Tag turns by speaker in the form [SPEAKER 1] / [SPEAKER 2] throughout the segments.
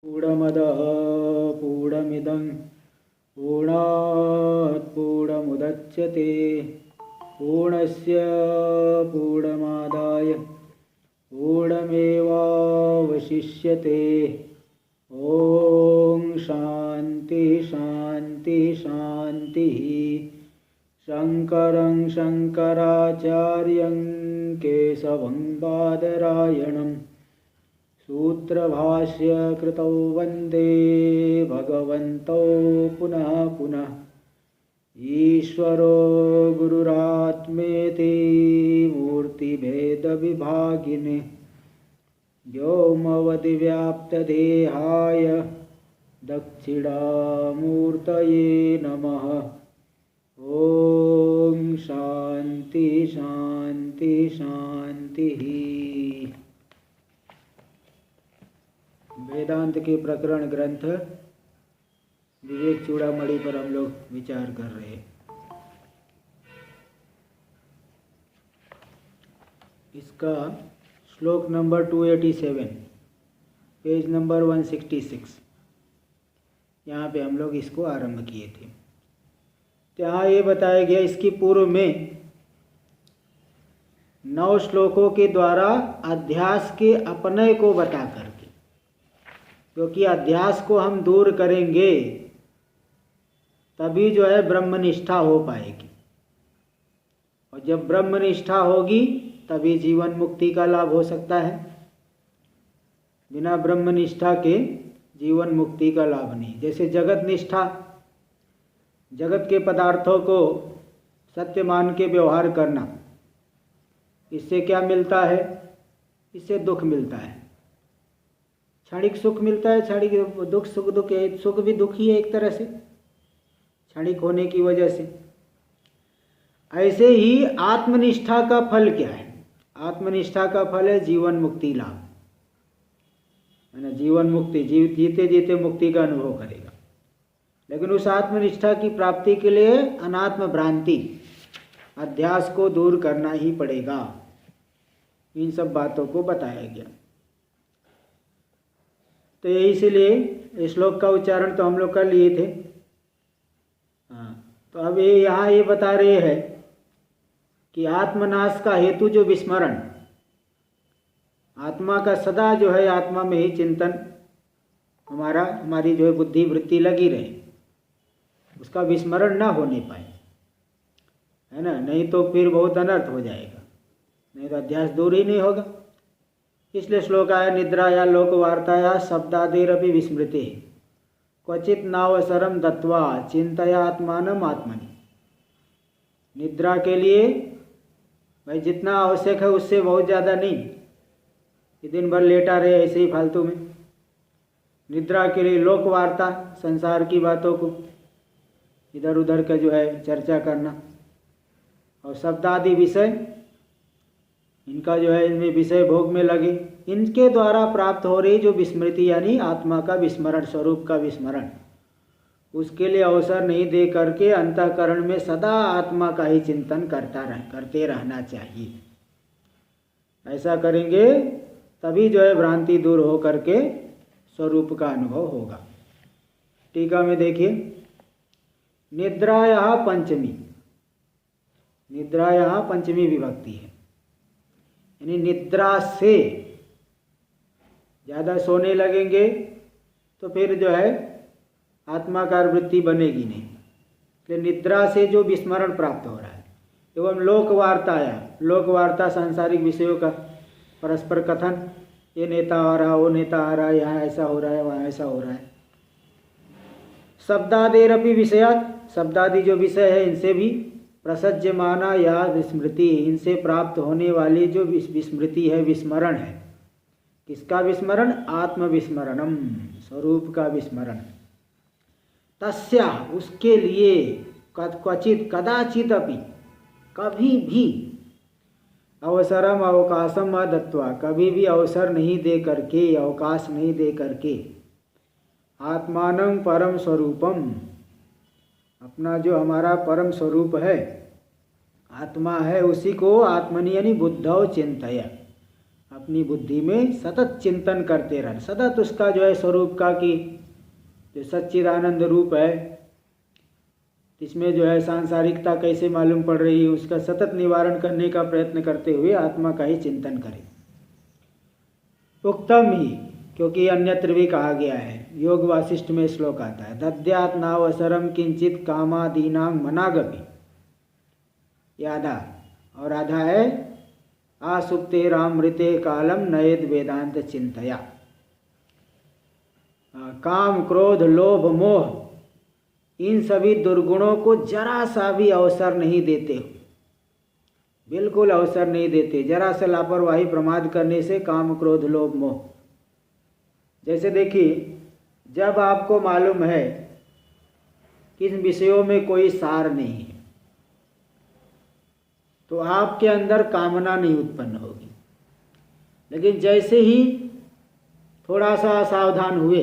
[SPEAKER 1] पूर्णमदः पूर्णमिदं पूर्णात् पूर्णमुदच्यते पूर्णस्य पूर्णमादाय पूर्णमेवावशिष्यते। ॐ शान्ति शान्ति शान्तिः। शङ्करं शङ्कराचार्यं केशवं बादरायणं सूत्रभाष्य कृतौ वन्दे भगवन्तौ पुनः पुनः। ईश्वरो गुरुरात्मेति मूर्तिभेदविभागिने व्योमवद्व्याप्तदेहाय दक्षिणामूर्तये नमः। ॐ शान्ति शान्ति शान्तिः। वेदांत के प्रकरण ग्रंथ विवेक चूड़ामणि पर हम लोग विचार कर रहे हैं। इसका श्लोक नंबर 287, पेज नंबर 166, यहाँ पे हम लोग इसको आरंभ किए थे। तो यहाँ ये बताया गया इसकी पूर्व में 9 श्लोकों के द्वारा अध्यास के अपनय को बता करके, क्योंकि अध्यास को हम दूर करेंगे तभी जो है ब्रह्मनिष्ठा हो पाएगी, और जब ब्रह्मनिष्ठा होगी तभी जीवन मुक्ति का लाभ हो सकता है। बिना ब्रह्मनिष्ठा के जीवन मुक्ति का लाभ नहीं। जैसे जगत निष्ठा, जगत के पदार्थों को सत्य मान के व्यवहार करना, इससे क्या मिलता है? इससे दुख मिलता है, क्षणिक सुख मिलता है, क्षणिक दुख। सुख दुख है, सुख भी दुख ही है एक तरह से, क्षणिक होने की वजह से। ऐसे ही आत्मनिष्ठा का फल क्या है? आत्मनिष्ठा का फल है जीवन मुक्ति लाभ, है ना। जीवन मुक्ति, जीते जीते मुक्ति का अनुभव करेगा। लेकिन उस आत्मनिष्ठा की प्राप्ति के लिए अनात्म भ्रांति, अध्यास को दूर करना ही पड़ेगा। इन सब बातों को बताया गया। तो इसीलिए श्लोक का उच्चारण तो हम लोग कर लिए थे। हाँ, तो अब ये यहाँ ये बता रहे हैं कि आत्मनाश का हेतु जो विस्मरण, आत्मा का सदा जो है आत्मा में ही चिंतन, हमारी जो है बुद्धि वृत्ति लगी रहे, उसका विस्मरण ना होने पाए, है ना। नहीं तो फिर बहुत अनर्थ हो जाएगा, नहीं तो अध्यास दूर ही नहीं होगा। इसलिए श्लोक आया, निद्राया लोकवार्ताया शब्दादेरपि विस्मृति क्वचित नावसरम दत्वा चिंतयात्मानम आत्मनि। निद्रा के लिए भाई जितना आवश्यक है उससे बहुत ज़्यादा नहीं कि दिन भर लेटा रहे ऐसे ही फालतू में। निद्रा के लिए लोक वार्ता, संसार की बातों को इधर उधर का जो है चर्चा करना, और शब्दादि विषय, इनका जो है इनमें विषय भोग में लगे, इनके द्वारा प्राप्त हो रही जो विस्मृति यानी आत्मा का विस्मरण, स्वरूप का विस्मरण, उसके लिए अवसर नहीं दे करके अंतःकरण में सदा आत्मा का ही चिंतन करते रहना चाहिए। ऐसा करेंगे तभी जो है भ्रांति दूर हो करके स्वरूप का अनुभव होगा। टीका में देखिए, निद्राया पंचमी, निद्राया पंचमी विभक्ति है, यानी निद्रा से ज़्यादा सोने लगेंगे तो फिर जो है आत्माकार वृत्ति बनेगी नहीं। इसलिए निद्रा से जो विस्मरण प्राप्त हो रहा है, एवं लोकवार्ताया, लोकवार्ता सांसारिक विषयों का परस्पर कथन, ये नेता आ रहा, वो नेता आ रहा है, यहाँ ऐसा हो रहा है, वहाँ ऐसा हो रहा है। शब्दादेरपि विषयात्, शब्दादि जो विषय है इनसे भी, प्रसज्यमाना या विस्मृति, इनसे प्राप्त होने वाली जो विस्मृति है, विस्मरण है। किसका विस्मरण? आत्मविस्मरणम, स्वरूप का विस्मरण। तस्या, उसके लिए, क्वचित कदाचित अपि, कभी भी, अवसरम अवकाशम अदत्वा, कभी भी अवसर नहीं दे करके, अवकाश नहीं दे करके, आत्मानं परम स्वरूपम, अपना जो हमारा परम स्वरूप है, आत्मा है, उसी को आत्मनि यानी बुद्धौ चिंतय, अपनी बुद्धि में सतत चिंतन करते रहना, सतत उसका जो है स्वरूप का कि जो सच्चिदानंद रूप है, इसमें जो है सांसारिकता कैसे मालूम पड़ रही है, उसका सतत निवारण करने का प्रयत्न करते हुए आत्मा का ही चिंतन करें। उक्तम ही, क्योंकि अन्यत्र भी कहा गया है, योग वासिष्ठ में श्लोक आता है, दद्यात् नावसरम किंचित कामादीनां मनागपि, यादा, और आधा है आसुप्तेरामृते कालम नयेद वेदांत चिंतया। काम, क्रोध, लोभ, मोह, इन सभी दुर्गुणों को जरा सा भी अवसर नहीं देते हो, बिल्कुल अवसर नहीं देते। जरा सा लापरवाही प्रमाद करने से काम, क्रोध, लोभ, मोह, जैसे देखिए, जब आपको मालूम है कि इन विषयों में कोई सार नहीं है, तो आपके अंदर कामना नहीं उत्पन्न होगी। लेकिन जैसे ही थोड़ा सा सावधान हुए,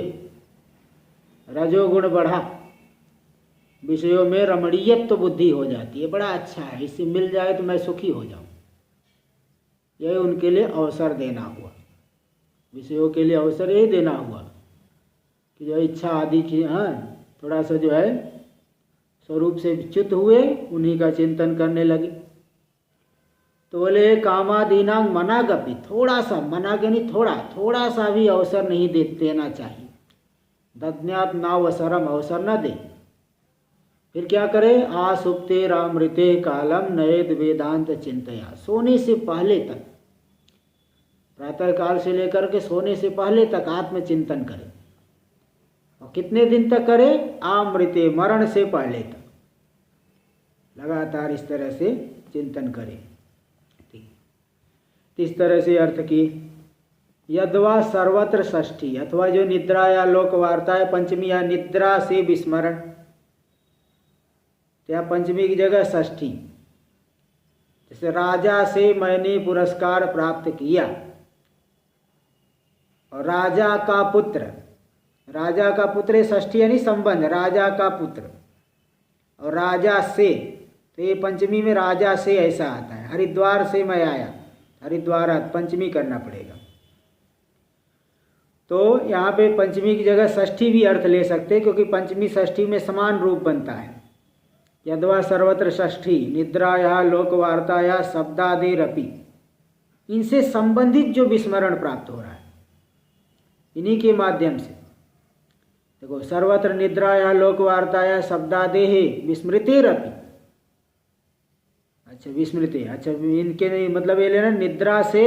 [SPEAKER 1] रजोगुण बढ़ा, विषयों में रमणीयत्व तो बुद्धि हो जाती है, बड़ा अच्छा है, इससे मिल जाए तो मैं सुखी हो जाऊं, यह उनके लिए अवसर देना हुआ। विषयों के लिए अवसर यही देना हुआ कि जो इच्छा आदि की थोड़ा सा जो है स्वरूप से विच्युत हुए, उन्हीं का चिंतन करने लगे। तो बोले कामादीनां मनागपि, थोड़ा सा, मना के नहीं, थोड़ा सा भी अवसर नहीं देना चाहिए। दद्यात् नावसरम, अवसर न दे। फिर क्या करे, आसुप्तेरामृते कालम नयेद वेदांत चिंतया, सोने से पहले तक, प्रातः काल से लेकर के सोने से पहले तक आत्मचिंतन करे। और कितने दिन तक करे, आमृते, मरण से पहले तक लगातार इस तरह से चिंतन करे। इस तरह से अर्थ की यद्वा सर्वत्र षष्ठी, अथवा जो निद्रा या लोक वार्ता है पंचमी, या निद्रा से विस्मरण, या पंचमी की जगह षष्ठी। जैसे राजा से मैंने पुरस्कार प्राप्त किया, और राजा का पुत्र, राजा का पुत्र षष्ठी यानी संबंध, राजा का पुत्र, और राजा से, तो ये पंचमी में राजा से ऐसा आता है। हरिद्वार से मैं आया, हरिद्वार पंचमी करना पड़ेगा। तो यहाँ पे पंचमी की जगह षष्ठी भी अर्थ ले सकते हैं, क्योंकि पंचमी षष्ठी में समान रूप बनता है। यद्वा सर्वत्र षष्ठी, निद्राया लोकवार्ताया शब्दादेरपि, इनसे संबंधित जो विस्मरण प्राप्त हो रहा है, इन्हीं के माध्यम से। देखो, सर्वत्र निद्राया लोकवार्ताया शब्दादेह विस्मृतेरपि, अच्छा विस्मृति, अच्छा इनके नहीं मतलब ये लेना, निद्रा से,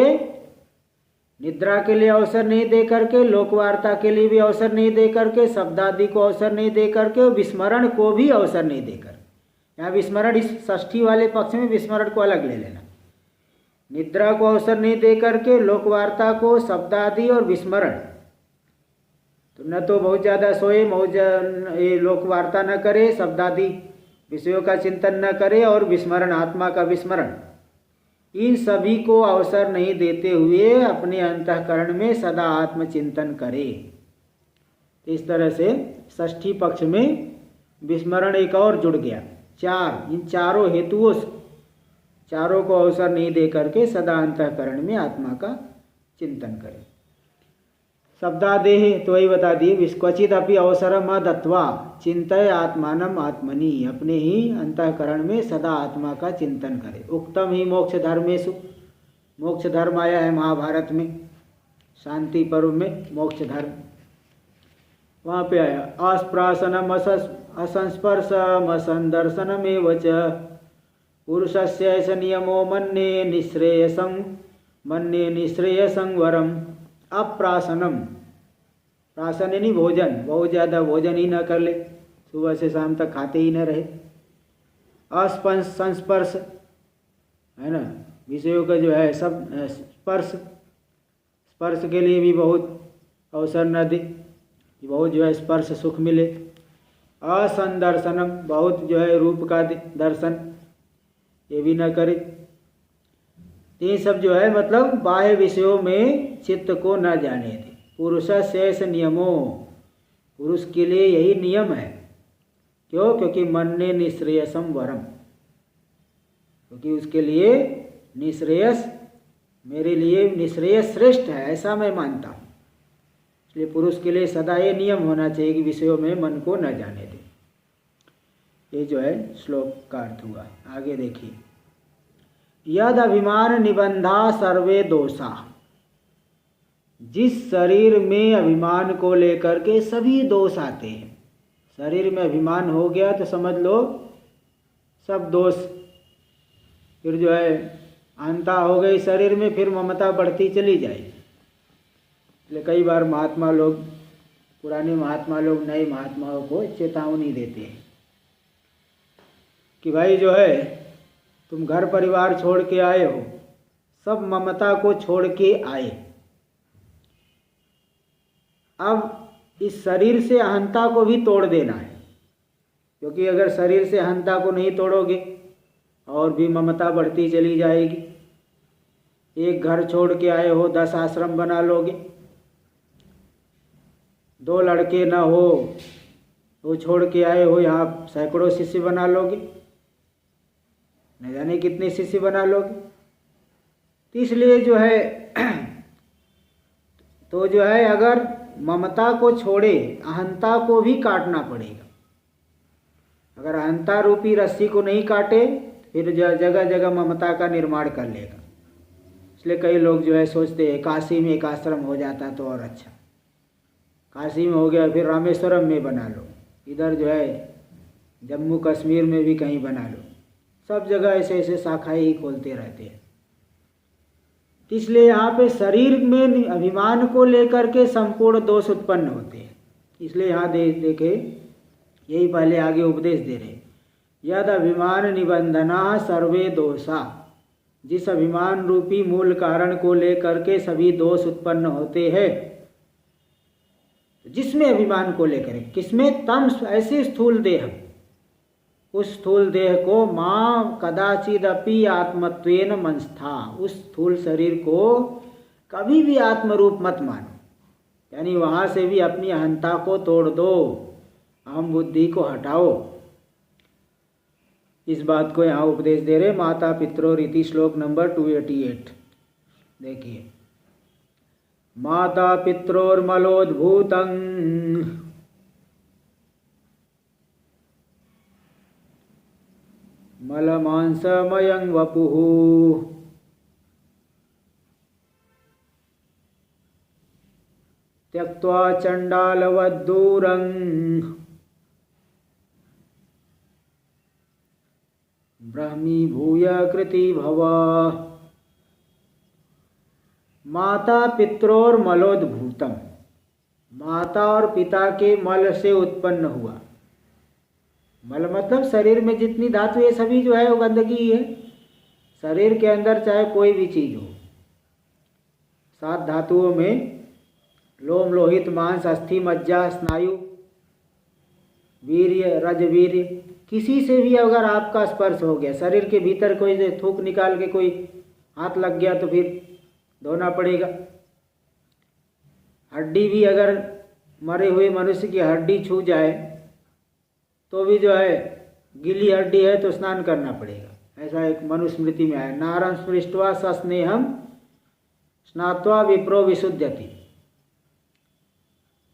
[SPEAKER 1] निद्रा के लिए अवसर नहीं दे करके, लोकवार्ता के लिए भी अवसर नहीं दे करके, शब्दादि को अवसर नहीं दे करके, विस्मरण को भी अवसर नहीं देकर। यहाँ विस्मरण इस षष्ठी वाले पक्ष में विस्मरण को अलग ले लेना। निद्रा को अवसर नहीं दे करके, लोकवार्ता को, शब्दादि और विस्मरण, तो न तो बहुत ज़्यादा सोए, ये लोकवार्ता न करे, शब्दादि विषयों का चिंतन न करे, और विस्मरण, आत्मा का विस्मरण, इन सभी को अवसर नहीं देते हुए अपने अंतःकरण में सदा आत्मचिंतन करे। इस तरह से षष्ठी पक्ष में विस्मरण एक और जुड़ गया। चार, इन चारों हेतुओं से, चारों को अवसर नहीं दे करके सदा अंतःकरण में आत्मा का चिंतन करे। शब्दादेह तो वही बता दिए, क्वचित अपि अवसरम दत्वा चिंतय आत्मानम आत्मनि, अपने ही अंतःकरण में सदा आत्मा का चिंतन करे। उक्तम ही मोक्ष धर्मेषु, मोक्ष धर्म आया है महाभारत में, शांति पर्व में मोक्ष धर्म वहाँ पे आया। अस्प्रासनम असंस्पर्शम असंदर्शनमेव च पुरुषस्य ऐसा नियमो मन्ये निःश्रेयसं वरम। अप्रासनम, प्रासन यानी भोजन, बहुत ज़्यादा भोजन ही न कर ले, सुबह से शाम तक खाते ही न रहे। संस्पर्श है ना, विषयों का जो है सब स्पर्श, स्पर्श के लिए भी बहुत अवसर न दे, बहुत जो है स्पर्श सुख मिले। असंदर्शनम, बहुत जो है रूप का दर्शन, ये भी न करे। ये सब जो है मतलब बाह्य विषयों में चित्त को न जाने दे। पुरुष शेष नियमो, पुरुष के लिए यही नियम है। क्यों? क्योंकि मन्ये निःश्रेयसं वरम, क्योंकि उसके लिए निःश्रेयस मेरे लिए निश्रेय श्रेष्ठ है, ऐसा मैं मानता हूँ। इसलिए पुरुष के लिए सदा ये नियम होना चाहिए कि विषयों में मन को न जाने दे। ये जो है श्लोक का अर्थ हुआ। आगे देखिए, यद अभिमान निबंधा सर्वे दोषा, जिस शरीर में अभिमान को लेकर के सभी दोष आते हैं। शरीर में अभिमान हो गया तो समझ लो सब दोष, फिर जो है अहंता हो गई शरीर में, फिर ममता बढ़ती चली जाएगी। इसलिए कई बार महात्मा लोग, पुराने महात्मा लोग नए महात्माओं को चेतावनी देते हैं कि भाई जो है तुम घर परिवार छोड़ के आए हो, सब ममता को छोड़ के आए। अब इस शरीर से अहंता को भी तोड़ देना है, क्योंकि अगर शरीर से अहंता को नहीं तोड़ोगे और भी ममता बढ़ती चली जाएगी। एक घर छोड़ के आए हो, 10 आश्रम बना लोगे। 2 लड़के ना हो, वो छोड़ के आए हो, यहाँ सैकड़ों शिष्य बना लोगे, न जाने कितने शिष्य बना लोगे। तो इसलिए जो है तो जो है अगर ममता को छोड़े, अहंता को भी काटना पड़ेगा। अगर अहंता रूपी रस्सी को नहीं काटे, फिर जगह जगह ममता का निर्माण कर लेगा। इसलिए कई लोग जो है सोचते हैं काशी में एक आश्रम हो जाता तो और अच्छा, काशी में हो गया फिर रामेश्वरम में बना लो, इधर जो है जम्मू कश्मीर में भी कहीं बना लो। सब जगह ऐसे ऐसे शाखाएं ही खोलते रहते हैं। इसलिए यहाँ पे शरीर में अभिमान को लेकर के संपूर्ण दोष उत्पन्न होते हैं। इसलिए यहाँ देखे, यही पहले आगे उपदेश दे रहे, यद अभिमान निबंधना सर्वे दोषा, जिस अभिमान रूपी मूल कारण को लेकर के सभी दोष उत्पन्न होते हैं। जिसमें अभिमान को लेकर, किसमें? तम ऐसे स्थूल देह, उस स्थूल देह को मां कदाचिदपि आत्मत्वेन मंस्था, उस स्थूल शरीर को कभी भी आत्मरूप मत मानो। यानी वहाँ से भी अपनी अहंता को तोड़ दो, अहम बुद्धि को हटाओ। इस बात को यहाँ उपदेश दे रहे माता पित्रोरिति, श्लोक नंबर 288। देखिए, माता पित्रोर्मलोद्भूतं मलमांसमयं वपुः त्यक्त्वा चण्डालवद्दूरं ब्रह्मीभूय कृति भव। माता पित्रोर मलोद्भूतम, माता और पिता के मल से उत्पन्न हुआ। मल मतलब शरीर में जितनी धातु है सभी जो है वो गंदगी ही है। शरीर के अंदर चाहे कोई भी चीज हो, 7 धातुओं में लोम लोहित मांस अस्थि मज्जा स्नायु वीर्य रजवीर्य, किसी से भी अगर आपका स्पर्श हो गया, शरीर के भीतर कोई थूक निकाल के कोई हाथ लग गया तो फिर धोना पड़ेगा। हड्डी भी अगर मरे हुए मनुष्य की हड्डी छू जाए तो भी जो है गीली हड्डी है तो स्नान करना पड़ेगा। ऐसा एक मनुस्मृति में है, नारं स्पृष्ट्वा सस्नेहम स्नात्वा विप्रो विशुद्ध्यति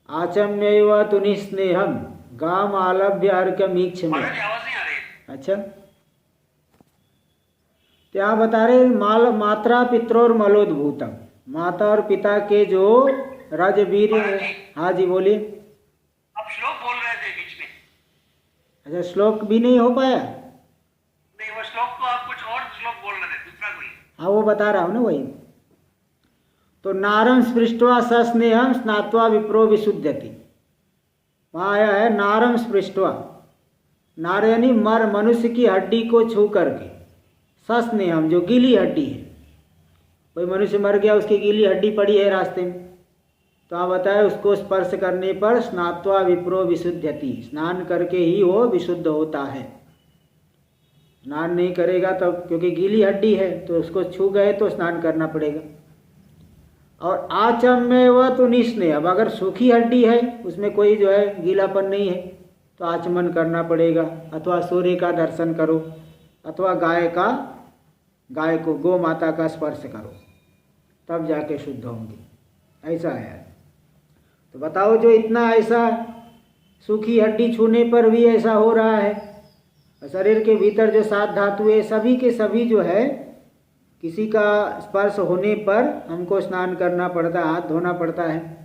[SPEAKER 1] आचम्यैव तुनिस्नेहम गाम आलभ्य अर्कमीक्षमे। अच्छा, तो यहाँ बता रहे मात्रा पित्रोर मलोद्भूतम, माता और पिता के जो रजवीर। हाँ जी बोलिए।
[SPEAKER 2] अब श्लोक बोल रहे थे बीच में।
[SPEAKER 1] अच्छा, श्लोक भी नहीं हो पाया?
[SPEAKER 2] नहीं, वो श्लोक तो आप कुछ और श्लोक बोल रहे थे, दूसरा कोई।
[SPEAKER 1] हाँ वो बता रहा हूँ ना वही। तो नारं स्पृष्ट्वा सस्नेहम स्नात्वा विप्रो विशुद्ध्यति, वहाँ आया है नारं स्पृष्ट्वा, नार यानी मर मनुष्य की हड्डी को छू करके, सस्नेहम जो गीली हड्डी है, कोई मनुष्य मर गया उसकी गीली हड्डी पड़ी है रास्ते में, तो आप बताए उसको स्पर्श करने पर स्नात्वा विप्रो विशुद्ध्यति, स्नान करके ही वो विशुद्ध होता है। स्नान नहीं करेगा तब, क्योंकि गीली हड्डी है तो उसको छू गए तो स्नान करना पड़ेगा। और आचम्य व तो निस्नेह, अब अगर सूखी हड्डी है उसमें कोई जो है गीलापन नहीं है तो आचमन करना पड़ेगा, अथवा सूर्य का दर्शन करो, अथवा गाय को गौ माता का स्पर्श करो। तब जाके शुद्ध होंगे, ऐसा है। तो बताओ, जो इतना ऐसा सूखी हड्डी छूने पर भी ऐसा हो रहा है, और शरीर के भीतर जो 7 धातु है सभी के सभी जो है, किसी का स्पर्श होने पर हमको स्नान करना पड़ता है, हाथ धोना पड़ता है।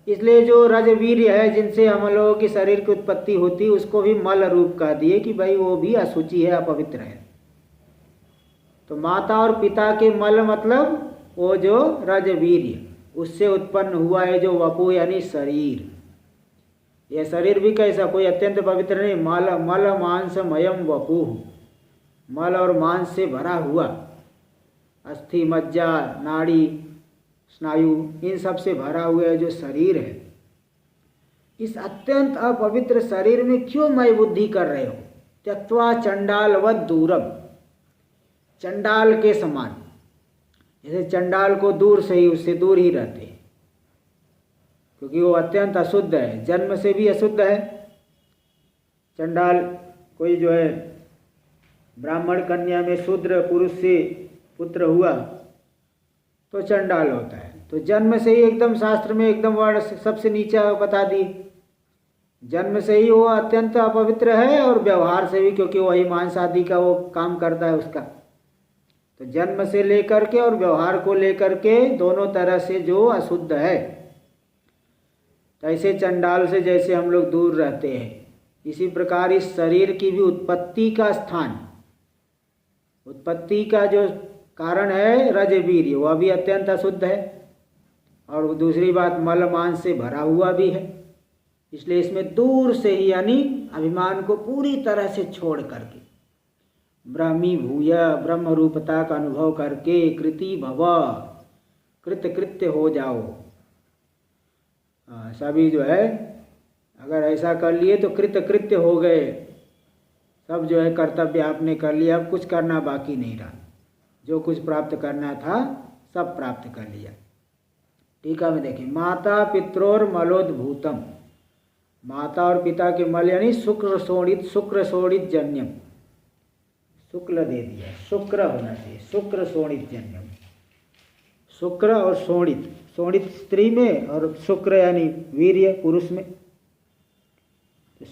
[SPEAKER 1] इसलिए जो रजवीर्य है, जिनसे हम लोगों की शरीर की उत्पत्ति होती है, उसको भी मल रूप कह दिए कि भाई वो भी अशुचि है, अपवित्र है। तो माता और पिता के मल मतलब वो जो रजवीर्य, उससे उत्पन्न हुआ है जो वपु यानी शरीर। यह शरीर भी कैसा, कोई अत्यंत पवित्र नहीं, मल मांसमयम वपु, मल और मांस से भरा हुआ, अस्थि मज्जा नाड़ी स्नायु इन सब से भरा हुआ है जो शरीर है। इस अत्यंत अपवित्र शरीर में क्यों मैं बुद्धि कर रहे हो? त्यक्त्वा चंडालवत दूरम, चंडाल के समान, जैसे चंडाल को दूर से ही, उससे दूर ही रहते हैं, क्योंकि वो अत्यंत अशुद्ध है, जन्म से भी अशुद्ध है। चंडाल कोई जो है ब्राह्मण कन्या में शूद्र पुरुष से पुत्र हुआ तो चंडाल होता है। तो जन्म से ही एकदम शास्त्र में एकदम वर्ण सबसे नीचा बता दिए, जन्म से ही वो अत्यंत अपवित्र है, और व्यवहार से भी, क्योंकि वही मांस आदि का वो काम करता है उसका। तो जन्म से लेकर के और व्यवहार को लेकर के दोनों तरह से जो अशुद्ध है। तो ऐसे चंडाल से जैसे हम लोग दूर रहते हैं, इसी प्रकार इस शरीर की भी उत्पत्ति का स्थान, उत्पत्ति का जो कारण है रजवीर्य, वह भी अत्यंत अशुद्ध है, और दूसरी बात मल मांस से भरा हुआ भी है। इसलिए इसमें दूर से ही, यानी अभिमान को पूरी तरह से छोड़ करके ब्रह्मी भूय, ब्रह्म रूपता का अनुभव करके कृति भव, कृत कृत्य हो जाओ। सभी जो है अगर ऐसा कर लिए तो कृत कृत्य हो गए, सब जो है कर्तव्य आपने कर लिया, अब कुछ करना बाकी नहीं रहा, जो कुछ प्राप्त करना था सब प्राप्त कर लिया। टीका में देखिए, माता पित्रोर मलोद्भूतम, माता और पिता के मल यानी शुक्र शोणित जन्यम, शुक्ल दे दिया, शुक्र होना चाहिए, शुक्र शोणित जन्यम, शुक्र और शोणित, शोणित स्त्री में और शुक्र यानी वीर्य पुरुष में,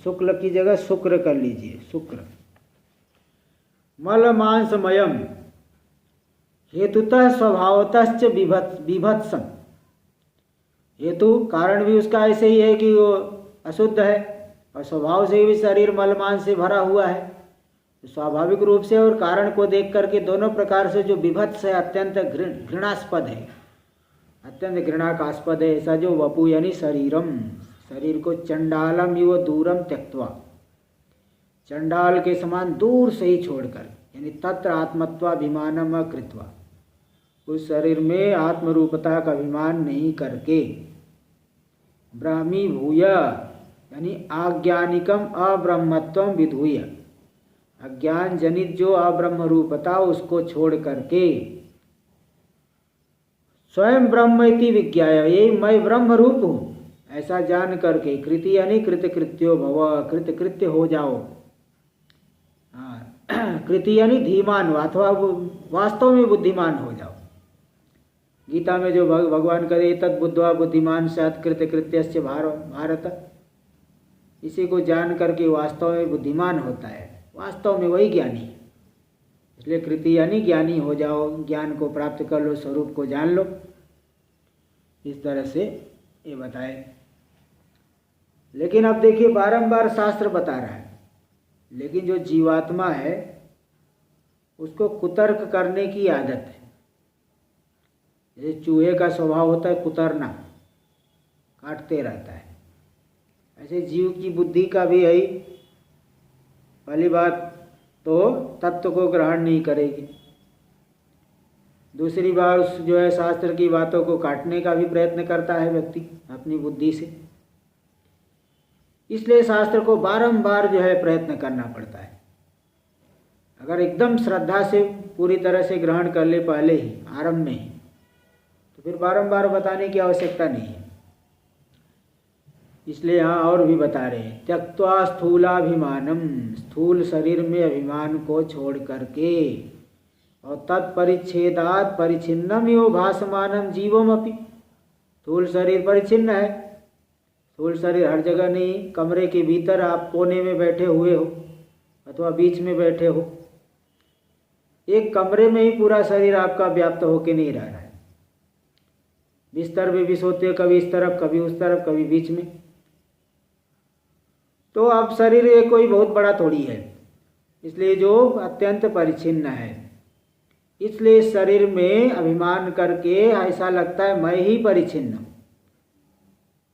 [SPEAKER 1] शुक्ल की जगह शुक्र कर लीजिए, शुक्र। मल मांसमयम हेतुतः स्वभावतश्च विभत्सम, हेतु कारण भी उसका ऐसे ही है कि वो अशुद्ध है, और स्वभाव से भी शरीर मलमान से भरा हुआ है, स्वाभाविक रूप से, और कारण को देख करके दोनों प्रकार से जो विभत्स है, अत्यंत घृणास्पद है, अत्यंत घृणा का आस्पद है। ऐसा जो वपु यानी शरीरम, शरीर को चंडालम इव दूरम त्यक्त्वा, चंडाल के समान दूर से ही छोड़कर, यानी तत्र आत्मत्वाभिमानम कृत्वा, उस शरीर में आत्मरूपता का अभिमान नहीं करके, ब्राह्मी भूय यानी आज्ञानिकम अब्रह्मत्वम विधूय, अज्ञान जनित जो अब्रह्म रूपता उसको छोड़ करके, स्वयं ब्रह्म इति विज्ञाय, यही मैं ब्रह्म रूप हूँ ऐसा जान करके, कृति यानी कृतकृत्यो भव, कृतकृत्य हो जाओ। कृति यानी धीमान, अथवा वास्तव में बुद्धिमान हो जाओ। गीता में जो भगवान करे, तद बुद्ध्वा बुद्धिमान स्यात् कृतकृत्यस्य भारत, इसी को जान करके वास्तव में बुद्धिमान होता है, वास्तव में वही ज्ञानी है। इसलिए कृति यानी ज्ञानी हो जाओ, ज्ञान को प्राप्त कर लो, स्वरूप को जान लो, इस तरह से ये बताए। लेकिन अब देखिए बारंबार शास्त्र बता रहा है, लेकिन जो जीवात्मा है उसको कुतर्क करने की आदत है। जैसे चूहे का स्वभाव होता है कुतरना, काटते रहता है, ऐसे जीव की बुद्धि का भी है। पहली बात तो तत्व को ग्रहण नहीं करेगी, दूसरी बार उस जो है शास्त्र की बातों को काटने का भी प्रयत्न करता है व्यक्ति अपनी बुद्धि से। इसलिए शास्त्र को बारंबार जो है प्रयत्न करना पड़ता है। अगर एकदम श्रद्धा से पूरी तरह से ग्रहण कर ले पहले ही, आरंभ में ही, तो फिर बारंबार बताने की आवश्यकता नहीं है। इसलिए यहाँ और भी बता रहे हैं, त्यक्त्वा स्थूलाभिमानम, स्थूल शरीर में अभिमान को छोड़ करके, और तत्परिच्छेदात परिच्छिन्नम यो भासमानम जीवम अपि। स्थूल शरीर परिच्छिन्न है, स्थूल शरीर हर जगह नहीं। कमरे के भीतर आप कोने में बैठे हुए हो अथवा बीच में बैठे हो, एक कमरे में ही पूरा शरीर आपका व्याप्त होके नहीं रह रहा है। बिस्तर में भी सोते हो, कभी इस तरफ कभी उस तरफ कभी बीच में, तो अब शरीर ये कोई बहुत बड़ा थोड़ी है, इसलिए जो अत्यंत परिच्छिन्न है। इसलिए शरीर में अभिमान करके ऐसा लगता है मैं ही परिच्छिन्न हूँ।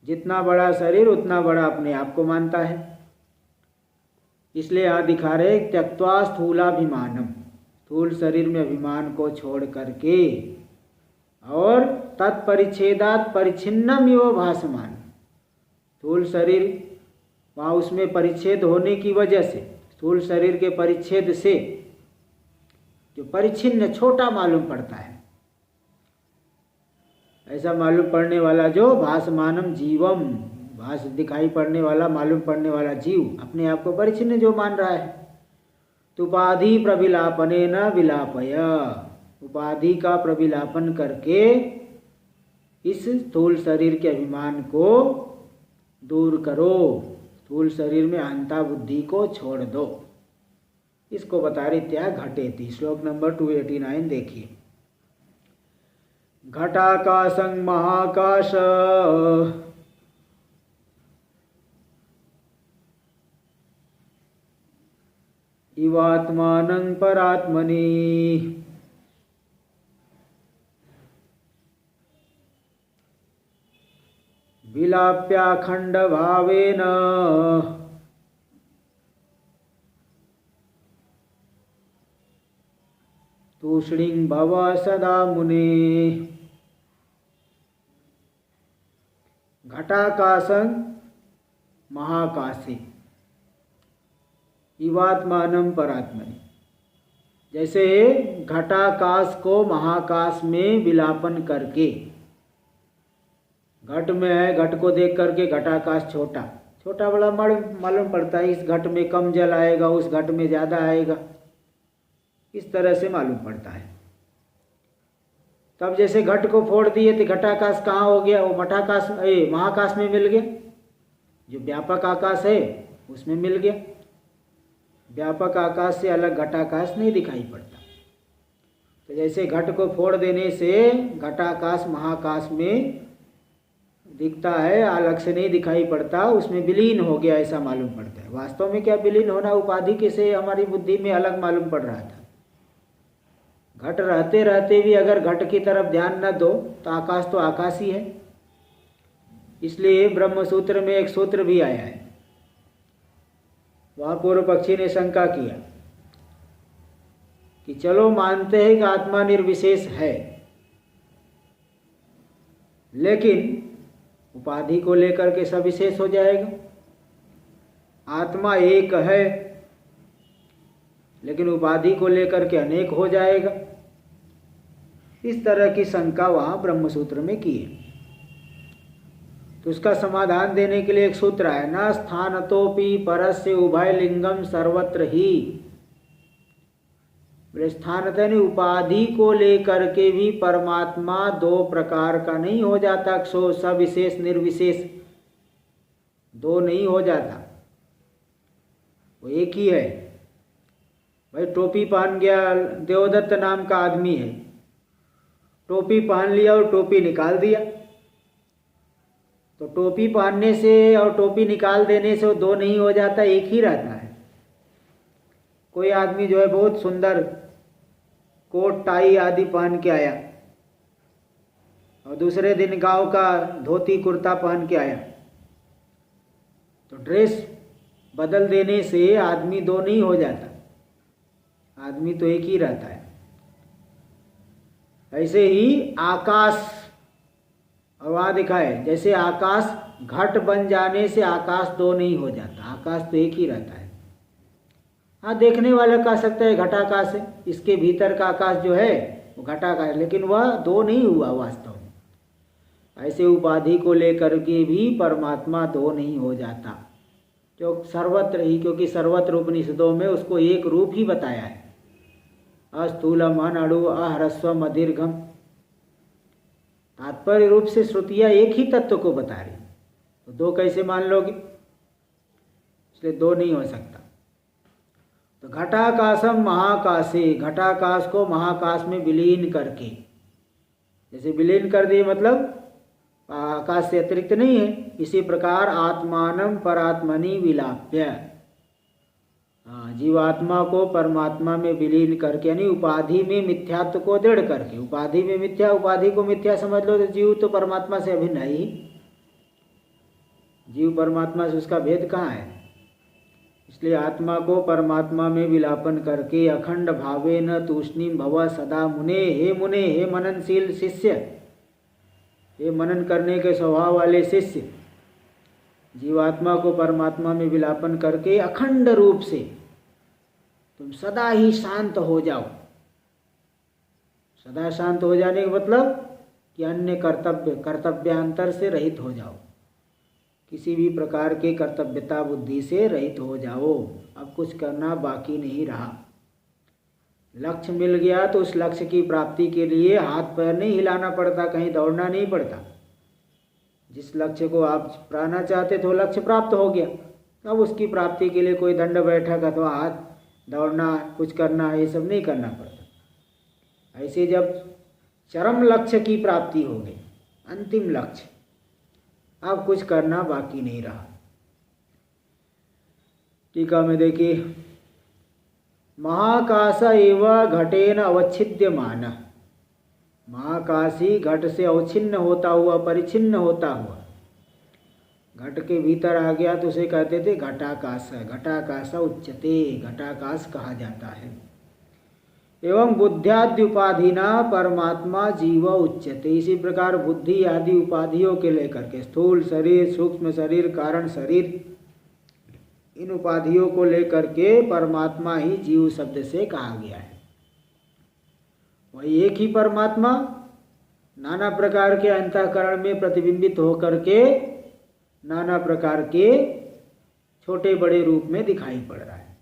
[SPEAKER 1] जितना बड़ा शरीर उतना बड़ा अपने आप को मानता है। इसलिए यहाँ दिखा रहे त्यक्त्वा स्थूलाभिमानम, स्थूल शरीर में अभिमान को छोड़ करके और तत्परिच्छेदात परिच्छिन्नम यो भासमान, स्थूल शरीर वहाँ उसमें परिच्छेद होने की वजह से, स्थूल शरीर के परिच्छेद से जो परिच्छिन्न छोटा मालूम पड़ता है, ऐसा मालूम पड़ने वाला जो भासमानम जीवम, भास दिखाई पड़ने वाला मालूम पड़ने वाला जीव अपने आप को परिच्छिन्न जो मान रहा है। तुपाधि प्रविलापने न विलापय, उपाधि का प्रविलापन करके इस स्थूल शरीर के अभिमान को दूर करो, स्थूल शरीर में अहंता बुद्धि को छोड़ दो। इसको बता रही त्याग घटेति। श्लोक नंबर 289 देखिए। घटाकाशं महाकाश इवात्मानं परात्मनि विलाप्याखंड भावेन तूष्णीं भव सदा मुने। घटाकाशं महाकाशे इवात्मानं परात्मनि, जैसे घटाकाश को महाकाश में विलापन करके, घट में है, घट को देख करके घटाकाश छोटा छोटा बड़ा मालूम पड़ता है। इस घट में कम जल आएगा, उस घट में ज़्यादा आएगा, इस तरह से मालूम पड़ता है। तब जैसे घट को फोड़ दिए तो घटाकाश कहाँ हो गया, वो मठाकाश महाकाश में मिल गया। जो व्यापक आकाश है उसमें मिल गया। व्यापक आकाश से अलग घटाकाश नहीं दिखाई पड़ता। तो जैसे घट को फोड़ देने से घटाकाश महाकाश में दिखता है, अलग से नहीं दिखाई पड़ता, उसमें विलीन हो गया ऐसा मालूम पड़ता है। वास्तव में क्या विलीन होना, उपाधि के से हमारी बुद्धि में अलग मालूम पड़ रहा था। घट रहते रहते भी अगर घट की तरफ ध्यान न दो तो आकाश तो आकाश ही है। इसलिए ब्रह्म सूत्र में एक सूत्र भी आया है, वहाँ पूर्व पक्षी ने शंका किया कि चलो मानते हैं कि आत्मा निर्विशेष है, लेकिन उपाधि को लेकर के सविशेष हो जाएगा। आत्मा एक है लेकिन उपाधि को लेकर के अनेक हो जाएगा। इस तरह की शंका वहाँ ब्रह्मसूत्र में की है। तो उसका समाधान देने के लिए एक सूत्र है, न स्थानतोपि परस्य उभय लिंगम सर्वत्र ही। स्थानत यानी उपाधि को लेकर के भी परमात्मा दो प्रकार का नहीं हो जाता, सविशेष निर्विशेष दो नहीं हो जाता, वो एक ही है। भाई टोपी पहन गया, देवदत्त नाम का आदमी है, टोपी पहन लिया और टोपी निकाल दिया, तो टोपी पहनने से और टोपी निकाल देने से वो दो नहीं हो जाता, एक ही रहता है। कोई आदमी जो है बहुत सुंदर कोट टाई आदि पहन के आया और दूसरे दिन गांव का धोती कुर्ता पहन के आया, तो ड्रेस बदल देने से आदमी दो नहीं हो जाता, आदमी तो एक ही रहता है। ऐसे ही आकाश, और वहाँ दिखा है जैसे आकाश घट बन जाने से आकाश दो नहीं हो जाता, आकाश तो एक ही रहता है। हाँ, देखने वाला कह सकता है घटाकाश है, इसके भीतर का आकाश जो है वो घटाकाश, लेकिन वह दो नहीं हुआ वास्तव में। ऐसे उपाधि को लेकर के भी परमात्मा दो नहीं हो जाता, जो सर्वत्र ही, क्योंकि सर्वत्र उपनिषदों में उसको एक रूप ही बताया है। अस्थूलम अनणु अह्रस्वम अदीर्घम। तात्पर्य रूप से श्रुतियाँ एक ही तत्व को बता रही, तो दो कैसे मान लोगे? इसलिए दो नहीं हो सकता। तो घटाकाशम महाकाशे, घटाकाश को महाकाश में विलीन करके, जैसे विलीन कर दिए मतलब आकाश से अतिरिक्त नहीं है, इसी प्रकार आत्मानम परात्मनि विलाप्य, जीवात्मा को परमात्मा में विलीन करके, यानी उपाधि में मिथ्यात्व को दृढ़ करके, उपाधि में मिथ्या, उपाधि को मिथ्या समझ लो तो जीव तो परमात्मा से अभिन्न है ही, जीव परमात्मा से उसका भेद कहाँ है? इसलिए आत्मा को परमात्मा में विलापन करके अखंड भावे न तूष्णीम भव सदा मुने, हे मननशील शिष्य, हे मनन करने के स्वभाव वाले शिष्य, जीवात्मा को परमात्मा में विलापन करके अखंड रूप से तुम सदा ही शांत हो जाओ। सदा शांत हो जाने का मतलब कि अन्य कर्तव्यांतर से रहित हो जाओ, किसी भी प्रकार के कर्तव्यता बुद्धि से रहित हो जाओ। अब कुछ करना बाकी नहीं रहा। लक्ष्य मिल गया तो उस लक्ष्य की प्राप्ति के लिए हाथ पैर नहीं हिलाना पड़ता, कहीं दौड़ना नहीं पड़ता। जिस लक्ष्य को आप पाना चाहते थे वो लक्ष्य प्राप्त हो गया, अब उसकी प्राप्ति के लिए कोई दंड बैठक अथवा हाथ दौड़ना, कुछ करना, ये सब नहीं करना पड़ता। ऐसे जब चरम लक्ष्य की प्राप्ति हो गई, अंतिम लक्ष्य, अब कुछ करना बाकी नहीं रहा। टीका में देखिए, महाकाश एव घटेन अवच्छिद्यमान, महाकाशी घट से अवच्छिन्न होता हुआ, परिच्छिन्न होता हुआ, घट के भीतर आ गया तो उसे कहते थे घटाकाश, घटाकाश उच्यते, घटाकाश कहा जाता है। एवं बुद्ध्यादि उपाधिना परमात्मा जीव उच्यते, इसी प्रकार बुद्धि आदि उपाधियों के लेकर के, स्थूल शरीर, सूक्ष्म शरीर, कारण शरीर, इन उपाधियों को लेकर के परमात्मा ही जीव शब्द से कहा गया है। वही एक ही परमात्मा नाना प्रकार के अंतःकरण में प्रतिबिंबित होकर के नाना प्रकार के छोटे बड़े रूप में दिखाई पड़ रहा है।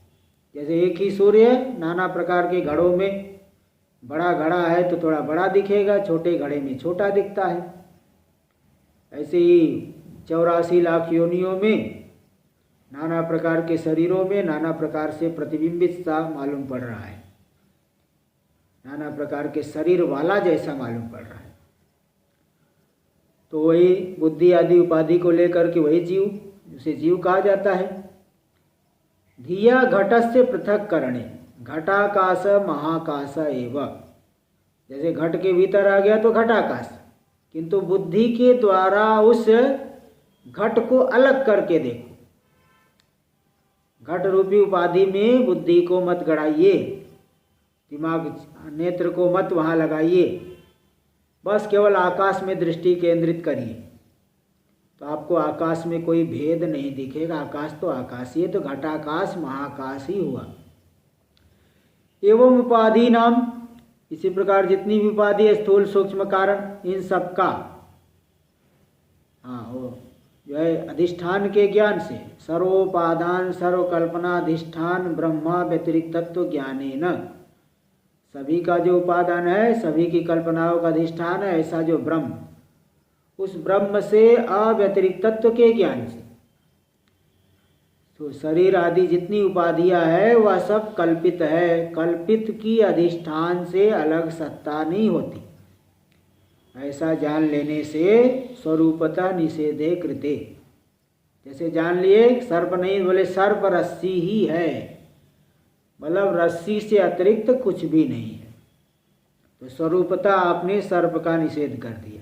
[SPEAKER 1] जैसे एक ही सूर्य नाना प्रकार के घड़ों में, बड़ा घड़ा है तो थोड़ा बड़ा दिखेगा, छोटे घड़े में छोटा दिखता है। ऐसे ही 84 लाख योनियों में, नाना प्रकार के शरीरों में नाना प्रकार से प्रतिबिंबित सा मालूम पड़ रहा है, नाना प्रकार के शरीर वाला जैसा मालूम पड़ रहा है। तो वही बुद्धि आदि उपाधि को लेकर के वही जीव, उसे जीव कहा जाता है। धिया घटस्य पृथक करणे, घटाकाश महाकाश एव, जैसे घट के भीतर आ गया तो घटाकाश, किंतु बुद्धि के द्वारा उस घट को अलग करके देखो। घट रूपी उपाधि में बुद्धि को मत गड़ाइए, दिमाग नेत्र को मत वहाँ लगाइए, बस केवल आकाश में दृष्टि केंद्रित करिए, तो आपको आकाश में कोई भेद नहीं दिखेगा। आकाश तो आकाश ही है, तो घटाकाश महाकाश ही हुआ। एवं उपाधि नाम, इसी प्रकार जितनी भी उपाधि है, स्थूल सूक्ष्म कारण, इन सब का वो जो है अधिष्ठान के ज्ञान से, सर्वोपादान सर्वकल्पना अधिष्ठान ब्रह्मा व्यतिरिक्त तत्व ज्ञानेन, सभी का जो उपादान है, सभी की कल्पनाओं का अधिष्ठान है, ऐसा जो ब्रह्म, उस ब्रह्म से अव्यतिरिक्त तत्व के ज्ञान से, तो शरीर आदि जितनी उपाधियां है वह सब कल्पित है। कल्पित की अधिष्ठान से अलग सत्ता नहीं होती, ऐसा जान लेने से स्वरूपतः निषेधे कृते। जैसे जान लिए सर्प नहीं, बोले सर्प रस्सी ही है, मतलब रस्सी से अतिरिक्त कुछ भी नहीं है, तो स्वरूपतः आपने सर्प का निषेध कर दिया।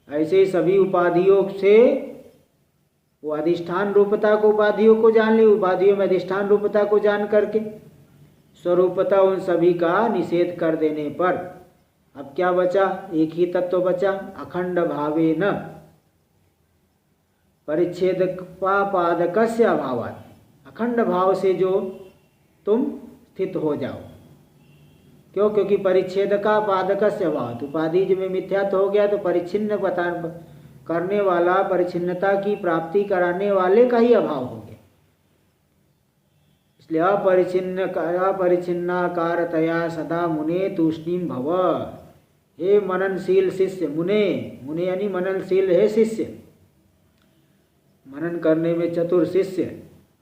[SPEAKER 1] ऐसे ही सभी उपाधियों से वो अधिष्ठान रूपता को, उपाधियों को जान ली, उपाधियों में अधिष्ठान रूपता को जान करके स्वरूपतः उन सभी का निषेध कर देने पर अब क्या बचा? एक ही तत्व बचा, अखंड भावे न परिच्छेदपादकस्य अभावात्, अखंड भाव से जो तुम स्थित हो जाओ। क्यों? क्योंकि परिच्छेद का पादकस्य अभाव, उपाधि जब मिथ्यात्व हो गया तो परिच्छिन्न करने वाला, परिच्छिन्नता की प्राप्ति कराने वाले का ही अभाव हो गया। इसलिए अपरिच्छिन्नाकारतया सदा मुने तूष्णीम भव। हे मननशील शिष्य, मुने मुने यानी मननशील है शिष्य, मनन करने में चतुर शिष्य,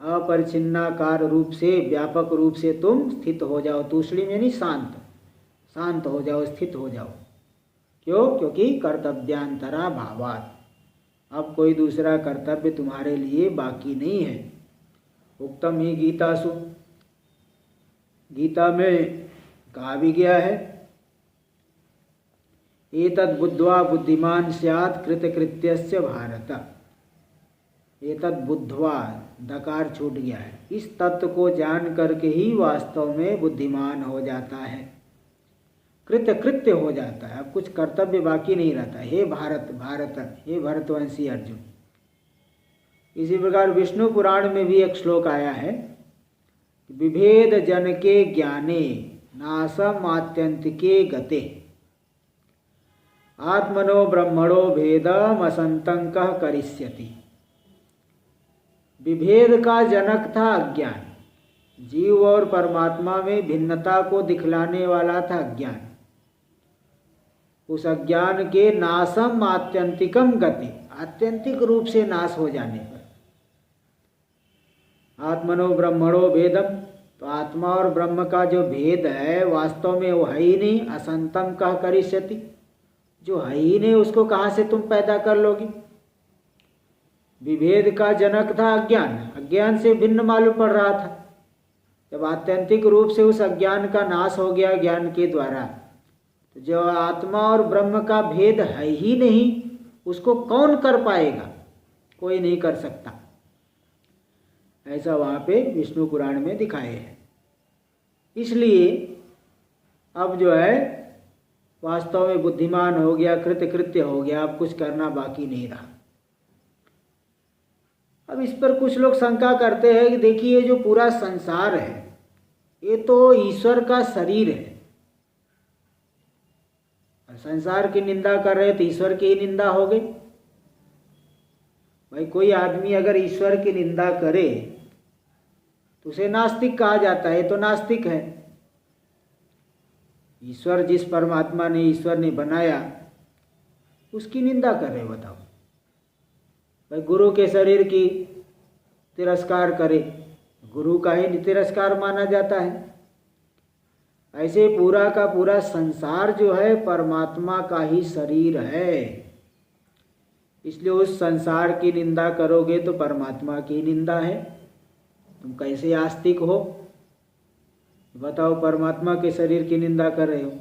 [SPEAKER 1] अपरिच्छिन्नाकार रूप से व्यापक रूप से तुम स्थित हो जाओ। तूष्णीम यानी शांत, शांत हो जाओ, स्थित हो जाओ। क्यों? क्योंकि कर्तव्यांतरा भावात, अब कोई दूसरा कर्तव्य तुम्हारे लिए बाकी नहीं है। उक्तम ही गीतासु, गीता में कहा भी गया है, एतद् बुद्ध्वा बुद्धिमान स्यात् कृतकृत्यस्य भारत। एतद् बुद्ध्वा, दकार छूट गया है, इस तत्व को जान करके ही वास्तव में बुद्धिमान हो जाता है, कृतकृत्य हो जाता है, अब कुछ कर्तव्य बाकी नहीं रहता। हे भारत, भारत, हे भरतवंशी अर्जुन। इसी प्रकार विष्णु पुराण में भी एक श्लोक आया है, विभेद जन के ज्ञाने नासम आत्यंतिके गते आत्मनो ब्रह्मणो भेदम असंतं कः करिष्यति। विभेद का जनक था अज्ञान, जीव और परमात्मा में भिन्नता को दिखलाने वाला था अज्ञान। उस अज्ञान के नासम आत्यंतिकम गति, आत्यंतिक रूप से नाश हो जाने पर, आत्मनो ब्रह्मणो भेदम, तो आत्मा और ब्रह्म का जो भेद है वास्तव में वो है ही नहीं। असंतम कह करिष्यति, जो है ही नहीं उसको कहाँ से तुम पैदा कर लोगे। विभेद का जनक था अज्ञान, अज्ञान से भिन्न मालूम पड़ रहा था। जब आत्यंतिक रूप से उस अज्ञान का नाश हो गया ज्ञान के द्वारा, तो जो आत्मा और ब्रह्म का भेद है ही नहीं उसको कौन कर पाएगा? कोई नहीं कर सकता। ऐसा वहाँ पे विष्णु पुराण में दिखाए है। इसलिए अब जो है वास्तव में बुद्धिमान हो गया, कृतकृत्य हो गया, अब कुछ करना बाकी नहीं रहा। अब इस पर कुछ लोग शंका करते हैं कि देखिए जो पूरा संसार है ये तो ईश्वर का शरीर है, और संसार की निंदा कर रहे तो ईश्वर की ही निंदा हो गई। भाई कोई आदमी अगर ईश्वर की निंदा करे तो उसे नास्तिक कहा जाता है, तो नास्तिक है। ईश्वर, जिस परमात्मा ने ईश्वर ने बनाया उसकी निंदा कर रहे, बताओ। भाई गुरु के शरीर की तिरस्कार करे, गुरु का ही तिरस्कार माना जाता है। ऐसे पूरा का पूरा संसार जो है परमात्मा का ही शरीर है, इसलिए उस संसार की निंदा करोगे तो परमात्मा की निंदा है। तुम कैसे आस्तिक हो? बताओ, परमात्मा के शरीर की निंदा कर रहे हो।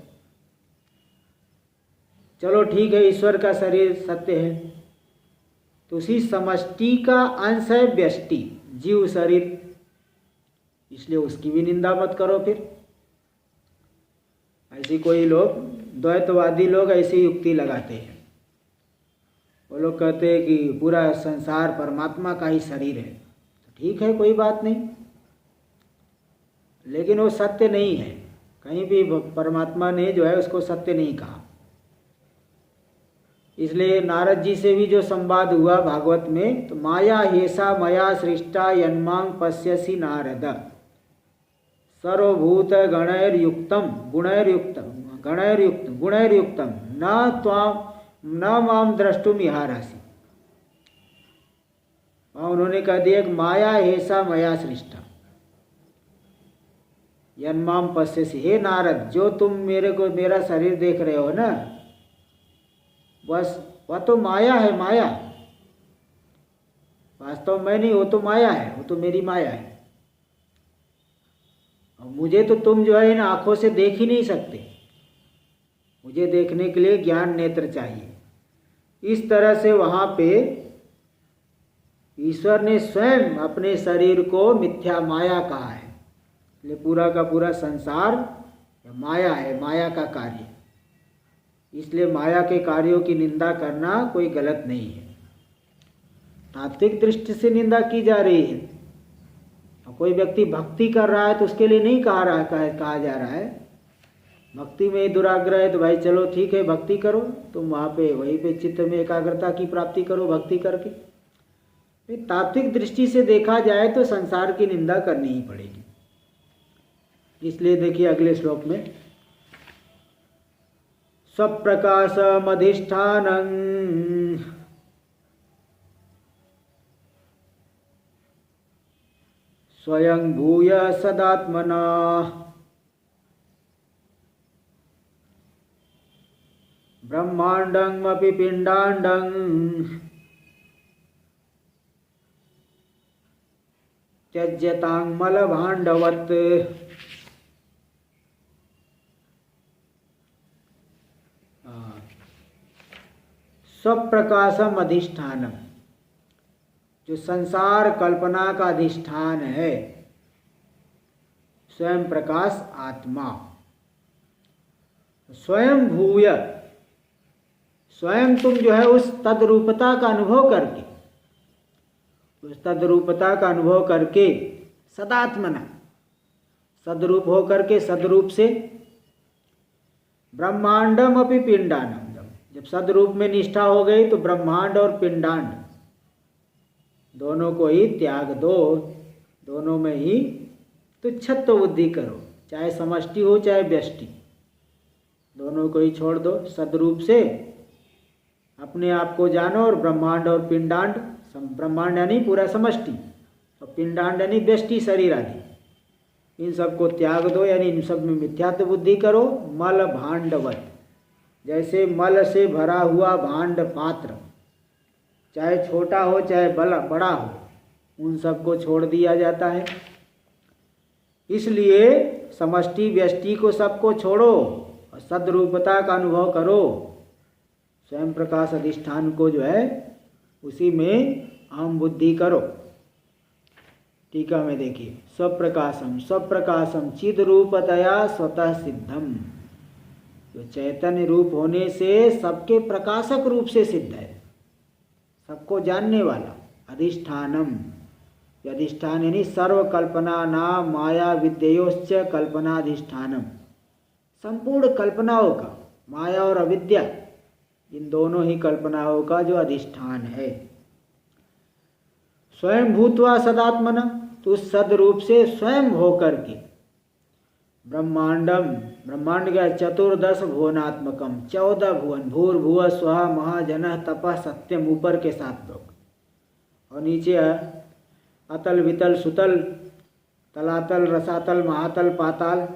[SPEAKER 1] चलो ठीक है, ईश्वर का शरीर सत्य है, तो उसी समष्टि का अंश है व्यष्टि, जीव शरीर, इसलिए उसकी भी निंदा मत करो। फिर ऐसी कोई लोग, द्वैतवादी लोग ऐसी युक्ति लगाते हैं। वो लोग कहते हैं कि पूरा संसार परमात्मा का ही शरीर है। तो ठीक है, कोई बात नहीं, लेकिन वो सत्य नहीं है। कहीं भी परमात्मा ने जो है उसको सत्य नहीं कहा। इसलिए नारद जी से भी जो संवाद हुआ भागवत में, तो माया हेसा मया सृष्टा यन्मांग पश्यसि नारद सर्वभूत गणैर्युक्तम गुणैर्युक्तम न माम द्रष्टुम इहारसि। उन्होंने कह दिया कि माया हेसा मया सृष्टा यन्माम पश्यसि, हे नारद, जो तुम मेरा शरीर देख रहे हो ना, बस वह तो माया है, माया। वास्तव में नहीं, वो तो माया है, वो तो मेरी माया है। और मुझे तो तुम जो है इन आँखों से देख ही नहीं सकते, मुझे देखने के लिए ज्ञान नेत्र चाहिए। इस तरह से वहाँ पे ईश्वर ने स्वयं अपने शरीर को मिथ्या माया कहा है। ये पूरा का पूरा संसार माया है, माया का कार्य। इसलिए माया के कार्यों की निंदा करना कोई गलत नहीं है। तात्विक दृष्टि से निंदा की जा रही है। कोई व्यक्ति भक्ति कर रहा है तो उसके लिए नहीं कहा जा रहा है। भक्ति में दुराग्रह है तो भाई चलो ठीक है, भक्ति करो, तुम वहाँ पे वहीं पे चित्त में एकाग्रता की प्राप्ति करो भक्ति करके। तात्विक दृष्टि से देखा जाए तो संसार की निंदा करनी ही पड़ेगी। इसलिए देखिए अगले श्लोक में स्वप्रकाशमधिष्ठानं स्वयं भूय सदात्मना ब्रह्मांडमपि पिंडांडं त्यज्यतां मलभाण्डवत्। स्वप्रकाशम अधिष्ठानम, जो संसार कल्पना का अधिष्ठान है, स्वयं प्रकाश आत्मा। स्वयं भूय, स्वयं तुम जो है उस तद्रूपता का अनुभव करके, उस तद्रूपता का अनुभव करके सदात्मना, सदरूप हो करके, सदरूप से ब्रह्मांडम अपि पिंडांडम, जब सदरूप में निष्ठा हो गई तो ब्रह्मांड और पिंडांड दोनों को ही त्याग दो, दोनों में ही तुच्छत्व बुद्धि करो, चाहे समष्टि हो चाहे व्यष्टि, दोनों को ही छोड़ दो। सदरूप से अपने आप को जानो और ब्रह्मांड और पिंडांड, ब्रह्मांड यानी पूरा समष्टि और पिंडांड यानी व्यष्टि शरीर आदि, इन सबको त्याग दो, यानी इन सब में मिथ्यात्व बुद्धि करो। मल भांडवत, जैसे मल से भरा हुआ भांड पात्र, चाहे छोटा हो चाहे बड़ा हो, उन सबको छोड़ दिया जाता है। इसलिए समष्टि व्यष्टि को सबको छोड़ो और सद्रूपता का अनुभव करो। स्वयं प्रकाश अधिष्ठान को जो है उसी में अहम बुद्धि करो। टीका में देखिए, स्वप्रकाशम, स्वप्रकाशम चिद रूपतया स्वतः सिद्धम, जो चैतन्य रूप होने से सबके प्रकाशक रूप से सिद्ध है, सबको जानने वाला। अधिष्ठानम, अधिष्ठान यानी सर्वकल्पना नाम माया विद्योश्च कल्पनाधिष्ठानम, संपूर्ण कल्पनाओं का, माया और अविद्या इन दोनों ही कल्पनाओं का जो अधिष्ठान है। स्वयं भूत्वा सदात्मना, तो उस सदरूप से स्वयं होकर के ब्रह्मांडम, ब्रह्मांड का 14 भुवनात्मकम, 14 भुवन, भूर्भुव स्वः महाजन तपः सत्यम, ऊपर के 7 लोग, और नीचे अतल वितल सुतल तलातल रसातल महातल पाताल,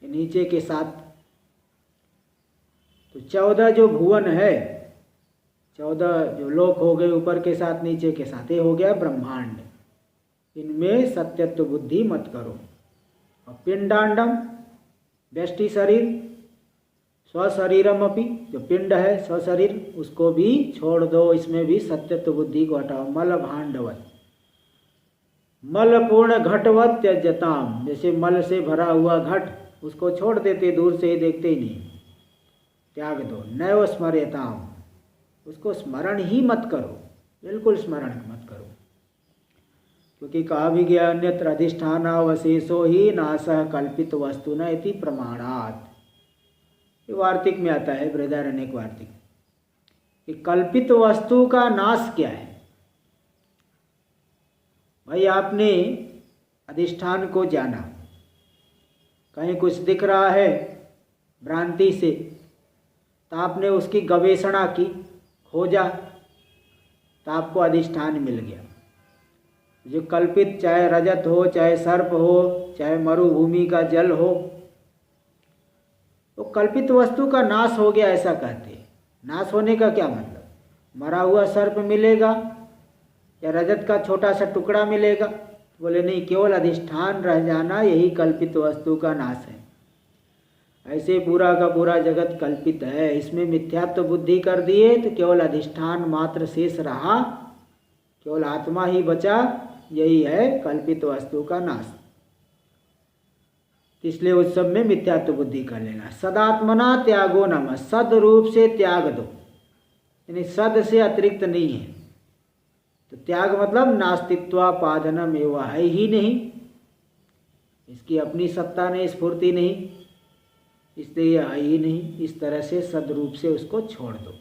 [SPEAKER 1] नीचे के 7। तो 14 जो भुवन है, 14 जो लोक हो गए, ऊपर के 7 नीचे के 7, ये हो गया ब्रह्मांड। इनमें सत्यत्व बुद्धि मत करो। और पिंडांडम व्यष्टि शरीर, स्वशरीरम अपि, जो पिंड है स्वशरीर, उसको भी छोड़ दो, इसमें भी सत्यत्व बुद्धि को हटाओ। मल भांडवत, मल पूर्ण घटवत त्यजताम, जैसे मल से भरा हुआ घट, उसको छोड़ देते, दूर से ही देखते ही नहीं, त्याग दो। नैव स्मर्यताम, उसको स्मरण ही मत करो, बिल्कुल स्मरण मत करो, क्योंकि कहा भी गया अन्यत्र अधिष्ठानावशेषो ही नासः कल्पित वस्तु न इति प्रमाणात्। ये वार्तिक में आता है, बृहदारण्यक वार्तिक, कि कल्पित वस्तु का नाश क्या है। भाई आपने अधिष्ठान को जाना, कहीं कुछ दिख रहा है भ्रांति से, तो आपने उसकी गवेषणा की, खोजा, तो आपको अधिष्ठान मिल गया। जो कल्पित, चाहे रजत हो, चाहे सर्प हो, चाहे मरुभूमि का जल हो, तो कल्पित वस्तु का नाश हो गया, ऐसा कहते हैं। नाश होने का क्या मतलब? मरा हुआ सर्प मिलेगा या रजत का छोटा सा टुकड़ा मिलेगा? बोले नहीं, केवल अधिष्ठान रह जाना यही कल्पित वस्तु का नाश है। ऐसे पूरा का पूरा जगत कल्पित है, इसमें मिथ्यात्व बुद्धि कर दिए तो केवल अधिष्ठान मात्र शेष रहा, केवल आत्मा ही बचा, यही है कल्पित वस्तु का नाश। इसलिए उस सब में मिथ्यात्व बुद्धि कर लेना। सदात्मना त्यागो नमः, सद रूप से त्याग दो, यानी सद से अतिरिक्त नहीं है। तो त्याग मतलब नास्तित्वापादनम एवं, है ही नहीं, इसकी अपनी सत्ता नहीं, स्फूर्ति नहीं, इसलिए यह है ही नहीं। इस तरह से सदरूप से उसको छोड़ दो।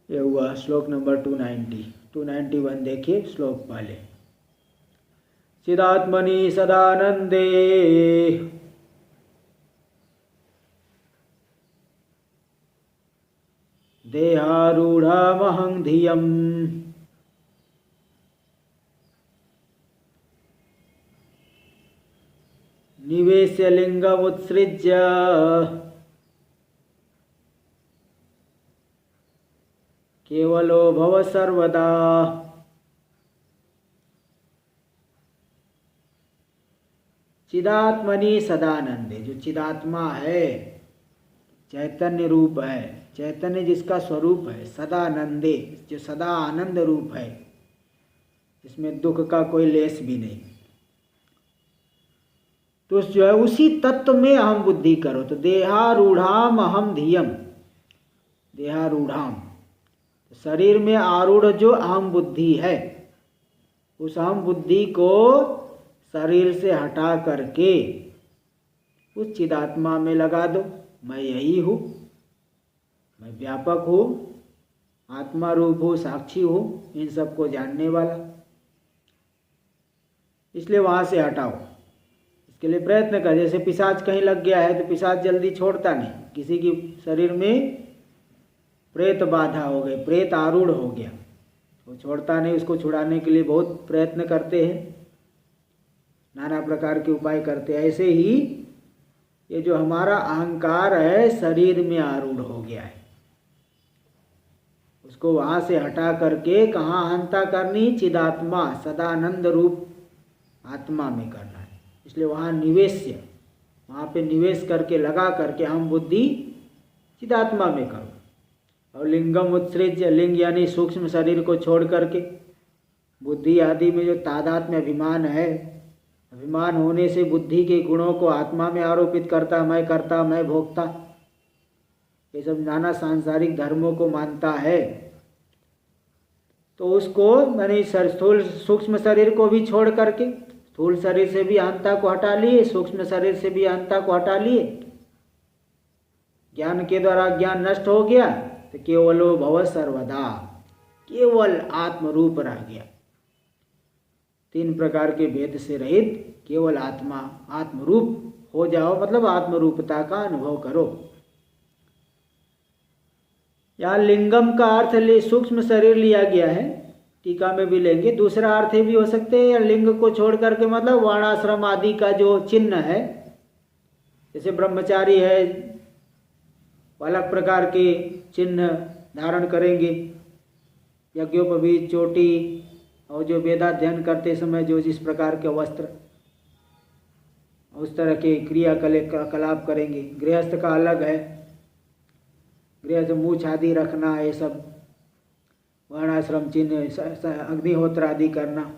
[SPEAKER 1] यह हुआ श्लोक नंबर 291 देखिए श्लोक पहले। चिदात्मनि सदानंदे देहारूढ़महं धियम् निवेश्य लिंगमुत्सृज्य केवलो भव सर्वदा। चिदात्मनि सदानंदे, जो चिदात्मा है, चैतन्य रूप है, चैतन्य जिसका स्वरूप है, सदानंदे जो सदा आनंद रूप है, जिसमें दुख का कोई लेस भी नहीं, तो जो है उसी तत्व में अहम बुद्धि करो। तो देहारूढ़ाम अहम धियम, देहारूढ़ाम शरीर में आरूढ़ जो अहम बुद्धि है, उस अहम बुद्धि को शरीर से हटा करके उस चिदात्मा में लगा दो। मैं यही हूँ, मैं व्यापक हूँ, आत्मा रूप हूँ, साक्षी हूँ, इन सबको जानने वाला, इसलिए वहाँ से हटाओ। इसके लिए प्रयत्न कर। जैसे पिशाच कहीं लग गया है तो पिशाच जल्दी छोड़ता नहीं। किसी की शरीर में प्रेत बाधा हो गई, प्रेत आरूढ़ हो गया, वो छोड़ता नहीं। उसको छुड़ाने के लिए बहुत प्रयत्न करते हैं, नाना प्रकार के उपाय करते हैं। ऐसे ही ये जो हमारा अहंकार है शरीर में आरूढ़ हो गया है, उसको वहाँ से हटा करके कहाँ अहंता करनी? चिदात्मा सदानंद रूप आत्मा में करना है। इसलिए वहाँ निवेश्य, वहाँ पे निवेश करके लगा करके हम बुद्धि चिदात्मा में करो। और लिंगम उत्सृज्य, लिंग यानी सूक्ष्म शरीर को छोड़ करके बुद्धि आदि में जो तादात्म्य अभिमान है, अभिमान होने से बुद्धि के गुणों को आत्मा में आरोपित करता, मैं भोगता, ये सब नाना सांसारिक धर्मों को मानता है। तो उसको मैंने स्थूल सूक्ष्म शरीर को भी छोड़ करके, स्थूल शरीर से भी अहंता को हटा लिए, सूक्ष्म शरीर से भी अहंता को हटा लिए, ज्ञान के द्वारा ज्ञान नष्ट हो गया, तो केवलो भव सर्वदा, केवल आत्मरूप रह गया। 3 प्रकार के भेद से रहित केवल आत्मा, आत्मरूप हो जाओ, मतलब आत्मरूपता का अनुभव करो। यहाँ लिंगम का अर्थ सूक्ष्म शरीर लिया गया है, टीका में भी लेंगे। दूसरा अर्थ भी हो सकते हैं, या लिंग को छोड़ करके मतलब वर्णाश्रम आदि का जो चिन्ह है, जैसे ब्रह्मचारी है अलग प्रकार के चिन्ह धारण करेंगे, यज्ञोपवीत, चोटी, और जो वेदाध्ययन करते समय जो जिस प्रकार के वस्त्र, उस तरह के क्रियाकलाप करेंगे। गृहस्थ का अलग है, गृहस्थ मूछ आदि रखना, ये सब वर्णाश्रम चिन्ह, अग्निहोत्र आदि करना।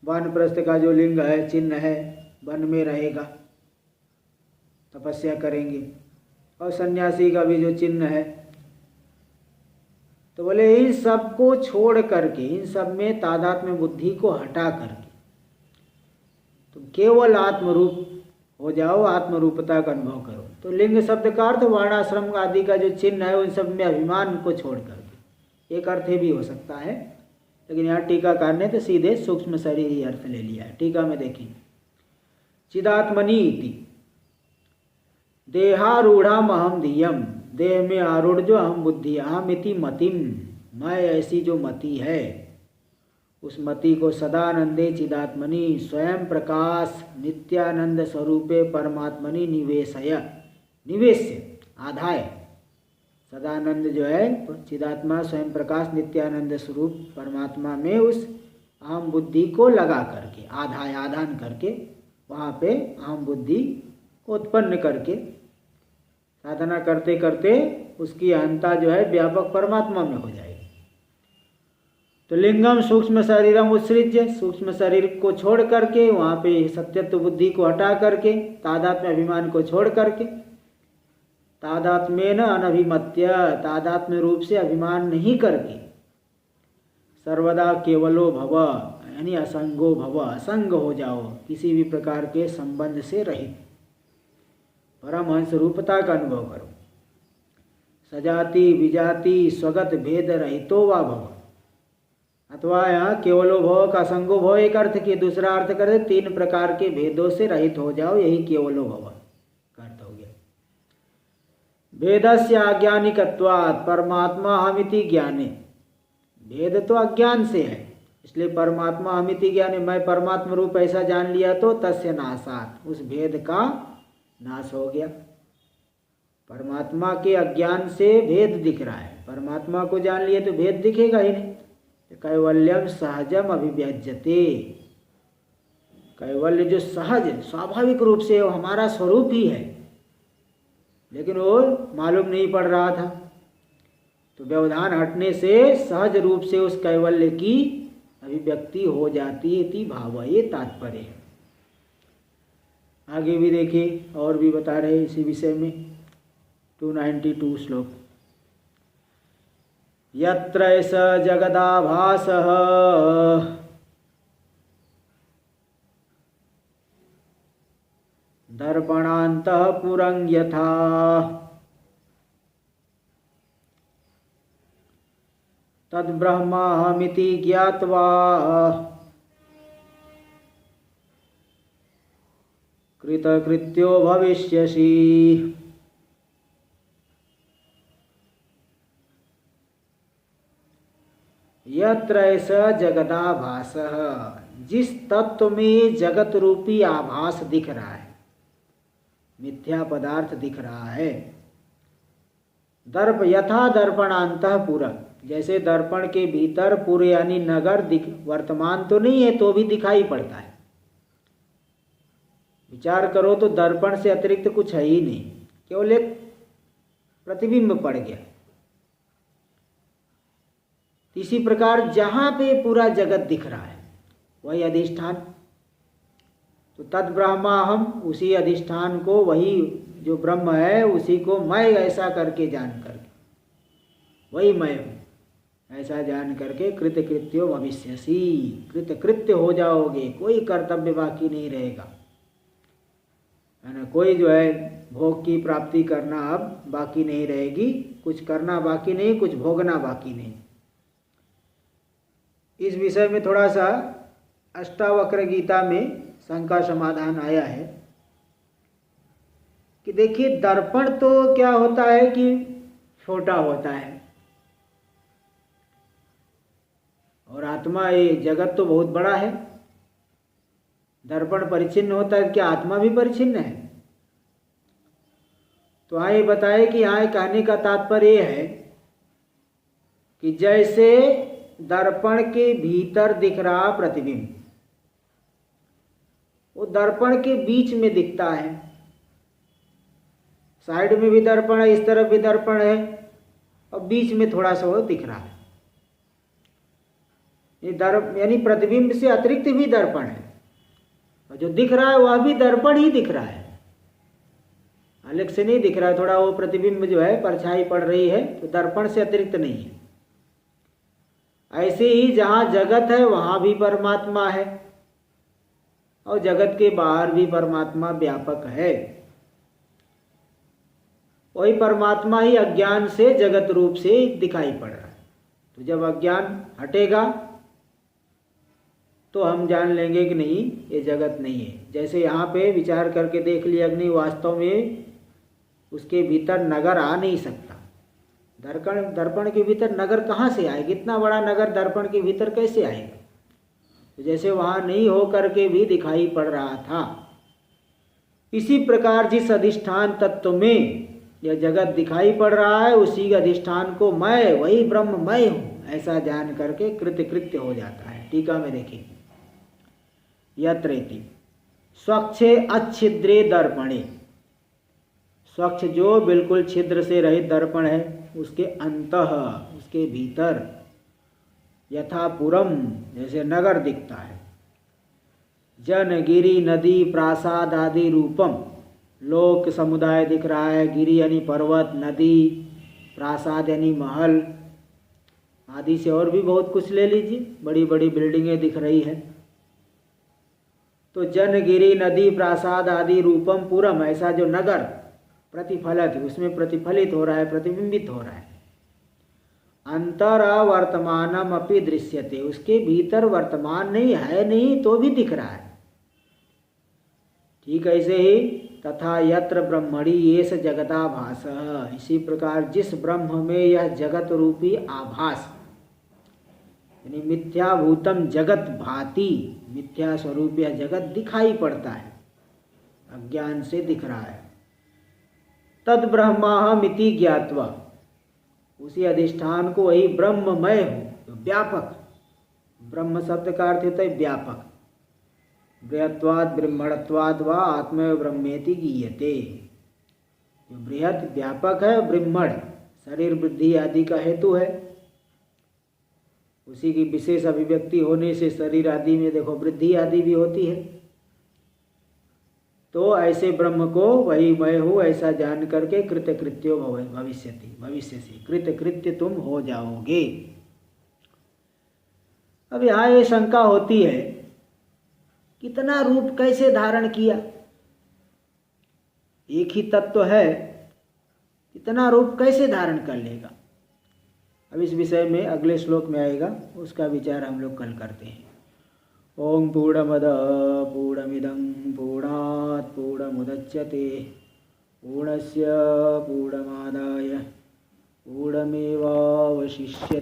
[SPEAKER 1] वानप्रस्थ का जो लिंग है, चिन्ह है, वन में रहेगा, तपस्या करेंगे। और सन्यासी का भी जो चिन्ह है, तो बोले इन सब को छोड़ करके, इन सब में तादात्म्य बुद्धि को हटा करके तो केवल आत्मरूप हो जाओ, आत्मरूपता का अनुभव करो। तो लिंग शब्द का अर्थ वर्णाश्रम आदि का जो चिन्ह है, उन सब में अभिमान को छोड़ करके, एक अर्थ भी हो सकता है, लेकिन यहाँ टीकाकार ने तो सीधे सूक्ष्म शरीर ही अर्थ ले लिया है। टीका में देखिए, चिदात्मनि इति देहारूढ़म अहम धियम, देह में आरूढ़ जो अहम बुद्धि, अहम इति मतिम, मैं ऐसी जो मति है, उस मति को सदानंदे चिदात्मनि स्वयं प्रकाश नित्यानंद स्वरूपे परमात्मनि निवेशय, निवेश्य आधाय, सदानंद जो है चिदात्मा स्वयं प्रकाश नित्यानंद स्वरूप परमात्मा में उस अहम बुद्धि को लगा करके, आधाय आधान करके, वहाँ पे अहम बुद्धि को उत्पन्न करके साधना करते करते उसकी अहंता जो है व्यापक परमात्मा में हो जाएगी। तो लिंगम सूक्ष्म शरीरम उत्सृज्य, सूक्ष्म शरीर को छोड़ करके, वहाँ पे सत्यत्व बुद्धि को हटा करके, तादात्म्य अभिमान को छोड़ करके, तादात्म्येन अनभिमत्य, तादात्म्य रूप से अभिमान नहीं करके, सर्वदा केवलो भव यानी असंगो भव, असंग हो जाओ, किसी भी प्रकार के संबंध से रहित परमहंस रूपता का अनुभव करो। सजाति विजाति स्वगत भेद रहितो वा भव, अथवा यहाँ केवलो भव का असंगो भव एक अर्थ किए, दूसरा अर्थ करे 3 प्रकार के भेदों से रहित हो जाओ, यही केवलो भव का अर्थ हो गया। भेदस्य अज्ञानिकत्वात् परमात्मा हमिति ज्ञाने, भेद तो अज्ञान से है, इसलिए परमात्मा हमिति ज्ञाने, मैं परमात्मा रूप ऐसा जान लिया तो तस्य नाशात्, उस भेद का नाश हो गया। परमात्मा के अज्ञान से भेद दिख रहा है, परमात्मा को जान लिए तो भेद दिखेगा ही नहीं। कैवल्यम सहजम अभिव्यज्यते, कैवल्य जो सहज स्वाभाविक रूप से वो हमारा स्वरूप ही है, लेकिन वो मालूम नहीं पड़ रहा था, तो व्यवधान हटने से सहज रूप से उस कैवल्य की अभिव्यक्ति हो जाती है। इति भाव, ये तात्पर्य है। आगे भी देखिए और भी बता रहे इसी विषय में। 292 श्लोक। यत्र एष जगदाभासः दर्पणान्तः पुरं यथा तद्ब्रह्माहमिति ज्ञात्वा कृतकृत्यो भविष्यसि। यत्र एष जगदाभासः, जिस तत्व में जगत रूपी आभास दिख रहा है, मिथ्या पदार्थ दिख रहा है। दर्प यथा दर्पणान्तः पुरं, जैसे दर्पण के भीतर पूरे यानी नगर दिख, वर्तमान तो नहीं है तो भी दिखाई पड़ता है। विचार करो तो दर्पण से अतिरिक्त कुछ है ही नहीं, केवल एक प्रतिबिंब पड़ गया। इसी प्रकार जहाँ पे पूरा जगत दिख रहा है वही अधिष्ठान, तो तद ब्रह्मा, हम उसी अधिष्ठान को, वही जो ब्रह्म है उसी को मैं ऐसा करके जान करके, वही मैं हूँ ऐसा जान करके कृतकृत्यो भविष्यसि, कृतकृत्य हो जाओगे, कोई कर्तव्य बाकी नहीं रहेगा, है ना। कोई जो है भोग की प्राप्ति करना अब बाकी नहीं रहेगी, कुछ करना बाकी नहीं, कुछ भोगना बाकी नहीं। इस विषय में थोड़ा सा अष्टावक्र गीता में शंका समाधान आया है कि देखिए दर्पण तो क्या होता है कि छोटा होता है, और आत्मा, ये जगत तो बहुत बड़ा है। दर्पण परिच्छिन्न होता है, क्या आत्मा भी परिच्छिन्न है? तो हाँ, ये बताए कि यहाँ कहने का तात्पर्य है कि जैसे दर्पण के भीतर दिख रहा प्रतिबिंब, वो दर्पण के बीच में दिखता है, साइड में भी दर्पण है, इस तरफ भी दर्पण है, और बीच में थोड़ा सा वो दिख रहा है। ये यानी प्रतिबिंब से अतिरिक्त भी दर्पण है, और जो दिख रहा है वह भी दर्पण ही दिख रहा है, अलग से नहीं दिख रहा है। थोड़ा वो प्रतिबिंब जो है परछाई पड़ रही है, तो दर्पण से अतिरिक्त नहीं है। ऐसे ही जहाँ जगत है वहाँ भी परमात्मा है, और जगत के बाहर भी परमात्मा व्यापक है। वही परमात्मा ही अज्ञान से जगत रूप से दिखाई पड़ रहा है। तो जब अज्ञान हटेगा तो हम जान लेंगे कि नहीं, ये जगत नहीं है। जैसे यहाँ पे विचार करके देख लिया अग्नि, वास्तव में उसके भीतर नगर आ नहीं सकता। दर्पण के भीतर नगर कहाँ से आएगा? इतना बड़ा नगर दर्पण के भीतर कैसे आएगा? तो जैसे वहाँ नहीं हो करके भी दिखाई पड़ रहा था, इसी प्रकार जिस अधिष्ठान तत्व में यह जगत दिखाई पड़ रहा है, उसी अधिष्ठान को मैं, वही ब्रह्म मैं हूँ ऐसा जान करके कृतकृत्य हो जाता है। टीका में देखिए, यत्रेति स्वच्छे अच्छिद्रे दर्पणे, स्वच्छ जो बिल्कुल छिद्र से रहित दर्पण है, उसके अंतः, उसके भीतर, यथापुरम जैसे नगर दिखता है, जन गिरी नदी प्रासाद आदि रूपम, लोक समुदाय दिख रहा है, गिरी यानी पर्वत, नदी, प्रासाद यानी महल आदि से और भी बहुत कुछ ले लीजिए, बड़ी बड़ी बिल्डिंगें दिख रही है। तो जन गिरी नदी प्रासाद आदि रूपम पुरम, ऐसा जो नगर प्रतिफलित, उसमें प्रतिफलित हो रहा है, प्रतिबिंबित हो रहा है, अंतरावर्तमानम अपि दृश्यते, उसके भीतर वर्तमान नहीं है, नहीं तो भी दिख रहा है। ठीक ऐसे ही तथा यत्र ब्रह्मणि येष जगदाभास, इसी प्रकार जिस ब्रह्म में यह जगत रूपी आभास यानी मिथ्याभूतम जगत भाति, मिथ्या स्वरूप यह जगत दिखाई पड़ता है, अज्ञान से दिख रहा है। तद ब्रह्माहमिति ज्ञात्वा, उसी अधिष्ठान को वही ब्रह्ममय हो, व्यापक, ब्रह्म शब्द का अर्थ होता है व्यापक, बृहत्वाद ब्रह्मणत्वाद व आत्म ब्रह्मेति गीयते, जो बृहत व्यापक है, ब्रह्मण शरीर वृद्धि आदि का हेतु है, उसी की विशेष अभिव्यक्ति होने से शरीर आदि में देखो वृद्धि आदि भी होती है। तो ऐसे ब्रह्म को वही मैं हूँ ऐसा जान करके कृतकृत्यो भविष्यति, भविष्य से कृतकृत्य तुम हो जाओगे। अब यहाँ ये शंका होती है, कितना रूप कैसे धारण किया, एक ही तत्व है, कितना रूप कैसे धारण कर लेगा। अब इस विषय में अगले श्लोक में आएगा, उसका विचार हम लोग कल करते हैं। ओम पूर्णमद पूर्णमिदं पूर्णात् पूर्णमुदच्यते पूर्णस्य पूर्णमादाय पूर्णमेवावशिष्यते।